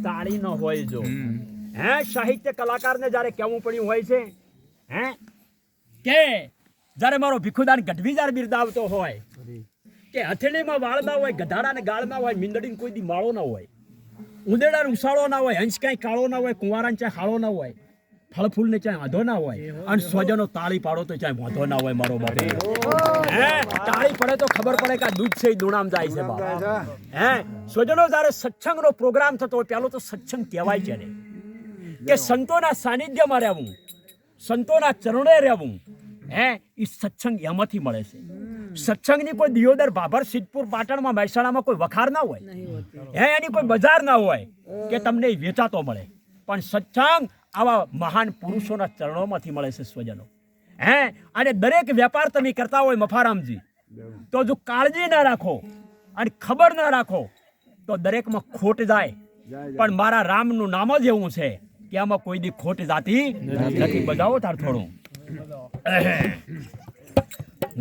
તાળી ન હોય જો હે સાહિત્ય કલાકારને જ્યારે કેવું પડ્યું હોય છે હે કે જ્યારે મારો ભીખુદાન ગઢવી જ્યારે બિરદાવતો હોય કે હથેળીમાં વાળ ના હોય, ગધાડાને ગાળ ના હોય, મીંદડીને કોઈ દી માળો ના હોય, ઉંદેડાને ઉસાળો ના હોય, હંસ કાંઈ કાળો ના હોય, કુંવારાને ચાહે હાળો ના હોય, ફળ ફૂલને ચાહે વાંધો ના હોય, અને સ્વજનો તાળી પાડો તો ચાહે વાંધો ના હોય મારો બાપ હે તાળી પડે તો ખબર પડે કે આ દૂધ છે એ દુણામ જાય છે બાપ હે સ્વજનો જ્યારે સત્સંગનો પ્રોગ્રામ થતો હોય પહેલો તો સત્સંગ કહેવાય છે ને કે સંતોના સાનિધ્યમાં રહેવું, સંતોના ચરણે રહેવું હે એ સત્સંગ એમાંથી મળે છે. સત્સંગની કોઈ દિયોદર, ભાભર, સિદ્ધપુર, પાટણમાં, મહેસાણામાં કોઈ વખાર ના હોય હે, એની કોઈ બજાર ના હોય કે તમને વેચાતો મળે, પણ સત્સંગ આવા મહાન પુરુષોના ચરણોમાંથી મળે છે સ્વજનો હે. અને દરેક વેપાર તમે કરતા હોય મફારામજી તો જો કાળજી ના રાખો અને ખબર ના રાખો તો દરેકમાં ખોટ જાય, પણ મારા રામનું નામ જ એવું છે કે આમાં કોઈ દી ખોટ જાતી નથી. બજાવો તાર થોડું.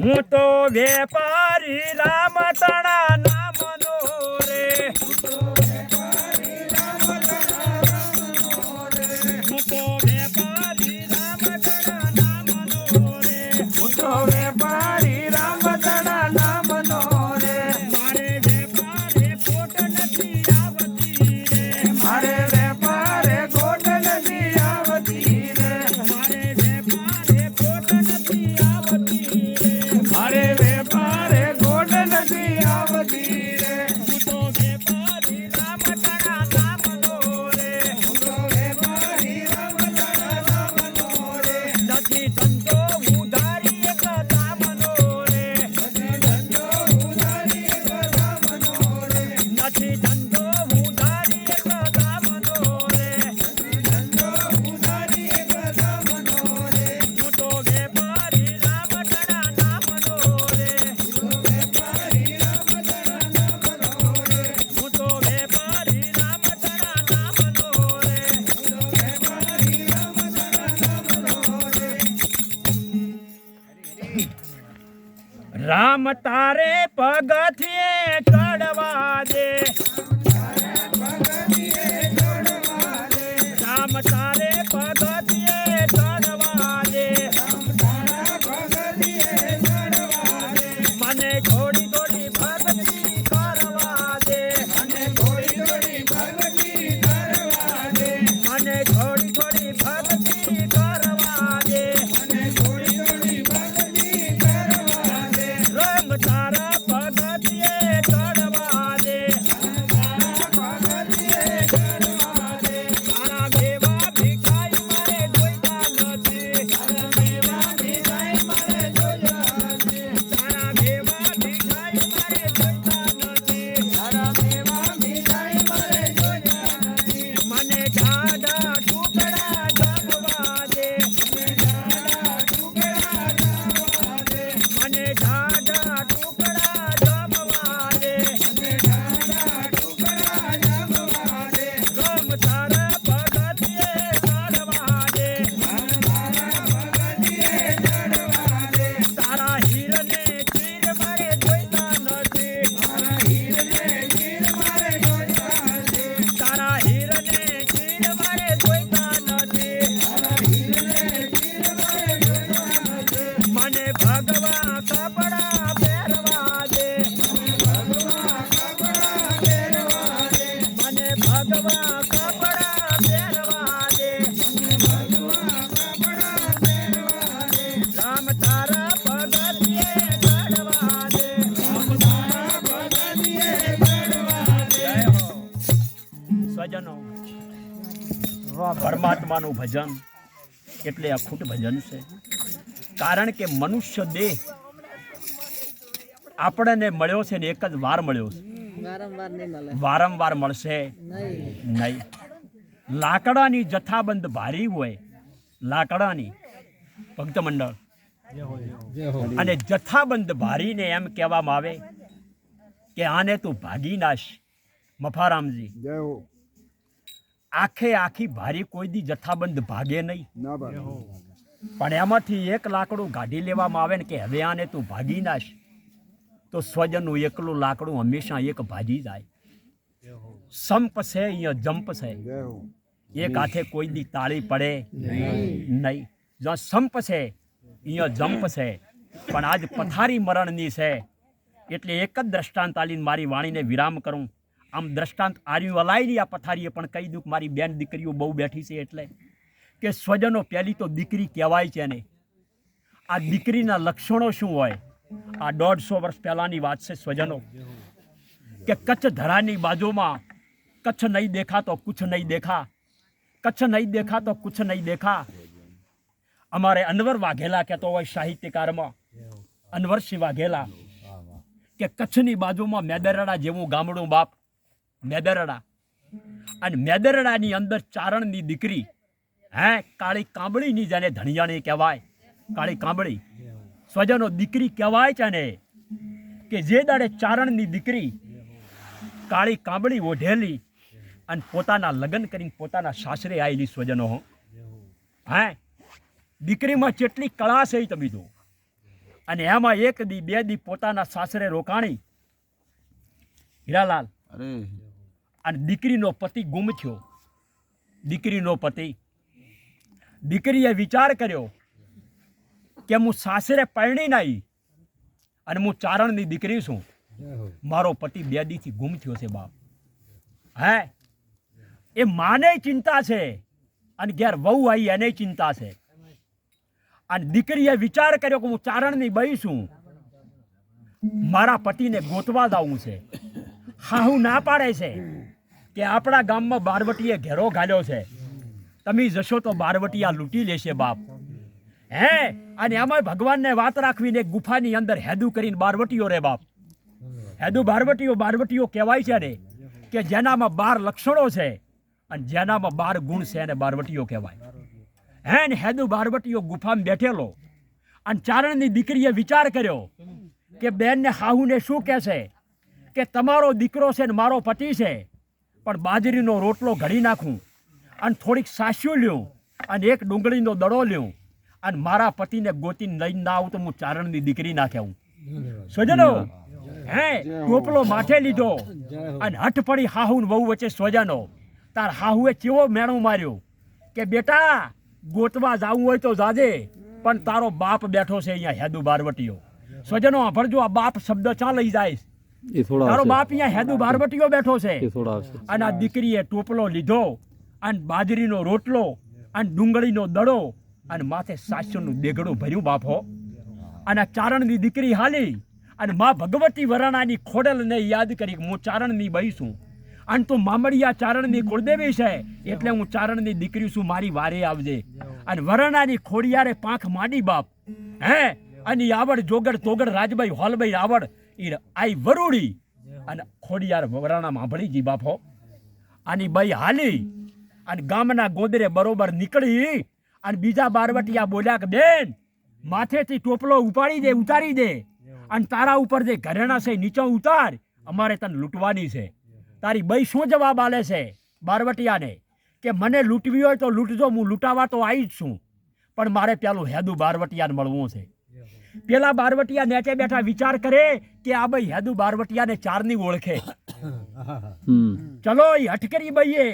હું તો વેપારી રામ તણા નામનો રે, હું તો વેપારી રામ રામ તારે પગથિયે ચડવા દે, રામ તારે પગથિયે ચડવા દે, મને થોડી થોડી ભક્તિ કરવા દે, મને થોડી થોડી ભક્તિ કરવા દે, મને થોડી થોડી ભક્તિ કરવા દે, મને થોડી થોડી ભક્તિ કરવા દે, રામ તારા પગથિયે ચડવા દે, તારા પગથિયે ચડવા દે, તારા દેવા ભિખાઈ મારે જોઈતા નથી, તારા દેવા ભિખાઈ મારે જોઈતા નથી, તારા દેવા ભિખાઈ મારે જોઈતા નથી, તારા દેવા ભિખાઈ મારે જોઈતા નથી, મને જાડા ટુકડા જમવા દે, મને જાડા ટુકડા જમવા દે, મને જાડા ટુકડા જમવા દે, મને જાડા ટુકડા જમવા દે, રામ તારા પગથિયે ચડવા દે, તારા પગથિયે ચડવા દે, તારા હીરને ચીર મારે જોઈતા નથી, તારા હીરને ચીર મારે જોઈતા નથી, તારા હીરને ચીર મારે જોઈતા નથી, તારા હીરને ચીર મારે જોઈતા નથી, મને ભગવા કપડા પહેરવા દે, મને ભગવા કપડા પહેરવા દે, મને ભગવા કપડા પહેરવા દે, મને ભગવા કપડા પહેરવા દે, રામ તારા પગથિયે ચડવા દે, રામ તારા પગથિયે ચડવા દે. સ્વજનો, પરમાત્માનું ભજન એટલે અખૂટ ભજન છે. કારણ કે મનુષ્ય દેહ આપણને મળ્યો છે ને એક જ વાર મળ્યો છે, વારંવાર નહીં મળે, વારંવાર મળશે નહીં. નહીં. લાકડાની જથ્થાબંધ ભારી હોય, લાકડાની ભક્ત મંડળ, અને જથ્થાબંધ ભારીને એમ કહેવામાં આવે કે આને તું ભાગી નાશ. મફારામજી, આખે આખી ભારી કોઈ દી જથ્થાબંધ ભાગે નહીં, પણ એમાંથી એક લાકડું કાઢી લેવામાં આવે ને કે હવે આને તું ભાગી નાશ, તો સ્વજનનું એકલું લાકડું હંમેશા એક ભાજી જાય. સંપ છે અહીંયા જંપ છે, એક હાથે કોઈ દી તાળી પડે નહીં. જ્યાં સંપ છે અહીંયા જંપ છે, પણ આજ પથારી મરણની છે. એટલે એક જ દ્રષ્ટાંત આલીને મારી વાણીને વિરામ કરું. આમ દ્રષ્ટાંત આર્યું અલાયની આ પથારીએ પણ કહી દઉં, મારી બેન દીકરીઓ બહુ બેઠી છે એટલે કે સ્વજનો પહેલી તો દીકરી કહેવાય છે ને. આ દીકરીના લક્ષણો શું હોય? આ 150 વર્ષ પહેલાની વાત છે સ્વજનો, કે કચ્છ ધરાની બાજુમાં કચ્છ નહીં દેખા તો કુછ નહીં દેખા, કચ્છ નહીં દેખા તો કુછ નહીં દેખા. અમારે અનવર વાઘેલા કહેતો હોય સાહિત્યકારમાં, અનવરસિંહ વાઘેલા, કે કચ્છની બાજુમાં મેદરડા જેવું ગામડું બાપ, મેદરડા, અને મેદરડાની અંદર ચારણની દીકરી, કાળી કાંબળીની જેને ધણિયાણી કહેવાય, કાળી કાંબળી. સ્વજનો દીકરી કહેવાય છે ને કે જે દાડે ચારણની દીકરી કાળી કાંબળી ઓઢેલી અને પોતાના લગ્ન કરીને પોતાના સાસરે આવેલી. સ્વજનો દીકરીમાં કેટલી કળા છે તમે જો. અને એમાં એક દી બે દી પોતાના સાસરે રોકાણી હીરાલાલ, અને દીકરીનો પતિ ગુમ થયો. દીકરીનો પતિ, દીકરીએ વિચાર કર્યો કે હું સાસરે પરણી નાઈ અને હું ચારણની દીકરી છું, મારો પતિ 2 દીથી ગુમ થયો છે બાપ. એ માને ચિંતા છે અને ઘેર વહુ આવી એને ચિંતા છે. અને દીકરીએ વિચાર કર્યો કે હું ચારણની બઈ છું, મારા પતિને ગોતવા જવું છે. હાહુ ના પાડે છે કે આપણા ગામમાં બારવટીએ ઘેરો ઘાલ્યો છે, તમે જશો તો બારવટીયા લૂંટી લેશે બાપ. અને એમાં ભગવાનને વાત રાખવીને ગુફાની અંદર હેદુ કરીને બારવટીઓ રે બાપ. હેદુ બારવટીઓ કહેવાય છે ને કે જેનામાં 12 લક્ષણો છે અને જેનામાં 12 ગુણ છે એને બારવટીઓ કહેવાય. ને હેદુ બારવટીઓ ગુફામાં બેઠેલો અને ચારણની દીકરીએ વિચાર કર્યો કે બેનને હાહુને શું કહેશે કે તમારો દીકરો છે ને મારો પતિ છે, પણ બાજરીનો રોટલો ઘડી નાખું અને થોડીક સાસ્યું લ્યું અને એક ડુંગળીનો દડો લ્યું અને મારા પતિને ગોતીને લઈને ના આવું તો હું ચારણની દીકરી ના કહેવું. સ્વજનો હે ટોપલો માથે લીધો અને હઠ પડી હાહુ ને વહુ વચ્ચે સ્વજનો તાર હાહુએ કેવો મેણો માર્યો કે બેટા ગોતવા જાવું હોય તો જાજે પણ તારો બાપ બેઠો છે અહીંયા હેદુ બારવટીયો સ્વજનો સાંભળજો આ બાપ શબ્દ ચા લઈ જાય તારો બાપ અહીંયા હેદુ બારવટીયો બેઠો છે અને આ દીકરીએ ટોપલો લીધો અને બાજરીનો રોટલો અને ડુંગળીનો દડો અને માથે સાસ્યોનું દેગડું ભર્યું બાપો અને આ ચારણની દીકરી હાલી અને માં ભગવતી વરાણાની ખોડલને યાદ કરી હું ચારણની બઈ છું અને તું મામડિયા ચારણની કુળદેવી છે એટલે હું ચારણની દીકરી છું મારી વારે આવજે અને વરાણાની ખોડિયારે પાંખ માંડી બાપ હે અને આવડ જોગડ તોગડ રાજભાઈ હોલભાઈ આવડ ઈ આઈ વરુડી અને ખોડિયાર વરાણા સાંભળી જી બાપો આની બઈ હાલી અને ગામના ગોદરે બરોબર નીકળી અને બીજા બારવટિયા બોલ્યા કે બેન માથેથી ટોપલો ઉતારી દે અને તારા ઉપર જે ઘરેણા છે નીચે ઉતાર અમારે તને લૂંટવાની છે તારી બઈ શું જવાબ આલે છે બારવટિયાને કે મને લૂંટવી હોય તો લૂંટજો હું લૂંટાવા તો આવી જ છું પણ મારે પેલું હેદુ બારવટિયાને મળવું છે પેલા બારવટિયા નેચે બેઠા વિચાર કરે કે આ બઈ હેદુ બારવટિયાને ચારની ઓળખે ચલો એ હટકરી બઈએ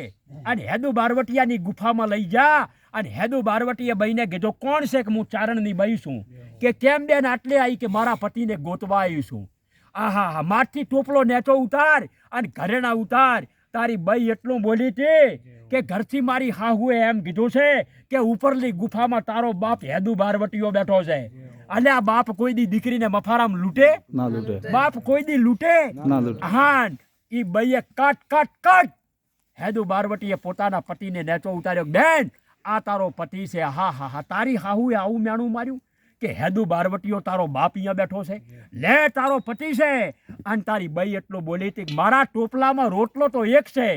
અને હેદુ બારવટિયાની ગુફામાં લઈ જા અને હેદુ બારવટીએ બઈને કીધું કોણ છે કે હું ચારણની બઈ છું કે કેમ બેન આટલે આવી કે મારા પતિને ગોતવા આવી છું આહા માથથી ટોપલો નેચો ઉતાર અને ઘરેણા ઉતાર તારી બઈ એટલું બોલી હતી કે ઘરથી મારી હાહુએ એમ કીધું છે કે ઉપરલી ગુફામાં તારો બાપ હેદુ બારવટીયો બેઠો છે અને આ બાપ કોઈ દી દીકરીને મફારામાં લૂંટે ના લૂંટે બાપ કોઈ દી લૂંટે ના લૂંટે હા ઈ બઈએ કટ હેદુ બારવટીએ પોતાના પતિને નેચો ઉતાર્યો બેન આ તારો પતિ છે હા તારી હાહુએ આવું મેણું માર્યું કે હેદુ બારવટીયો તારો બાપ અહીંયા બેઠો છે લે તારો પતિ છે અને તારી બઈ એટલું બોલી હતી મારા ટોપલામાં રોટલો તો એક છે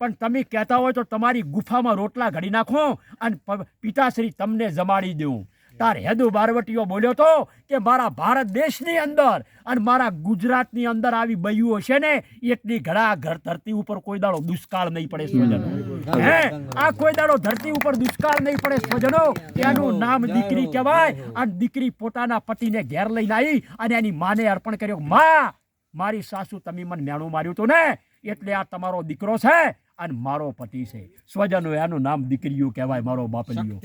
પણ તમે કહેતા હોય તો તમારી ગુફામાં રોટલા ઘડી નાખો અને પિતાશ્રી તમને જમાડી દઉં તાર હેદુ બારવટીયો બોલ્યો તો કે મારા ભારત દેશની અંદર અને મારા ગુજરાતની અંદર આવી બઈઓ છે ને એટલી ઘડા ઘર ધરતી ઉપર કોઈ દાડો દુષ્કાળ નહીં પડે સ્વજનો હે આ કોઈ દાડો ધરતી ઉપર દુષ્કાળ નહીં પડે સ્વજનો એનું નામ દીકરી કહેવાય અને દીકરી પોતાના પતિને ઘેર લઈને આવી અને એની માને અર્પણ કર્યો માં મારી સાસુ તમે મને મેણું માર્યું હતું ને એટલે આ તમારો દીકરો છે અને મારો પતિ છે સ્વજનો એનું નામ દીકરીઓ કહેવાય મારો બાપલિયો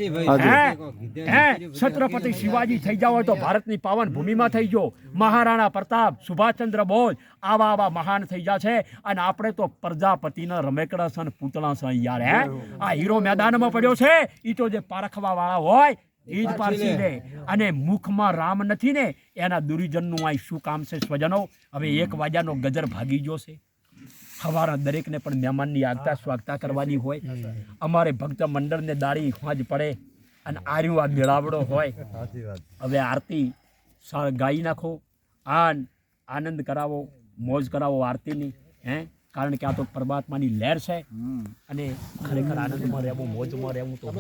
હે છત્રપતિ શિવાજી થઈ જાવ હોય તો ભારતની પાવન ભૂમિમાં થઈ ગયો મહારાણા પ્રતાપ સુભાષચંદ્ર બોઝ આવા મહાન થઈ ગયા છે અને આપણે તો પ્રજાપતિના રમેકડા છે પૂતળા છે યાર હે આ હીરો મેદાનમાં પડ્યો છે એ તો જે પારખવા વાળા હોય એ જ પારસી દે અને મુખમાં રામ નથી ને એના દુર્જનનું આ શું કામ છે સ્વજનો હવે 1 વાગ્યાનો ગજર ભાગી ગયો છે સવારે દરેકને પણ મહેમાનની આગતા સ્વાગતા કરવાની હોય અમારે ભક્ત મંડળને દાડી હોજ પડે અને આર્યું આ મેળાવડો હોય હવે આરતી ગાઈ નાખો આનંદ કરાવો મોજ કરાવો આરતીની હે કારણ કે આ તો પરમાત્માની લહેર છે અને ખરેખર આનંદમાં રહેવું મોજમાં રહેવું તો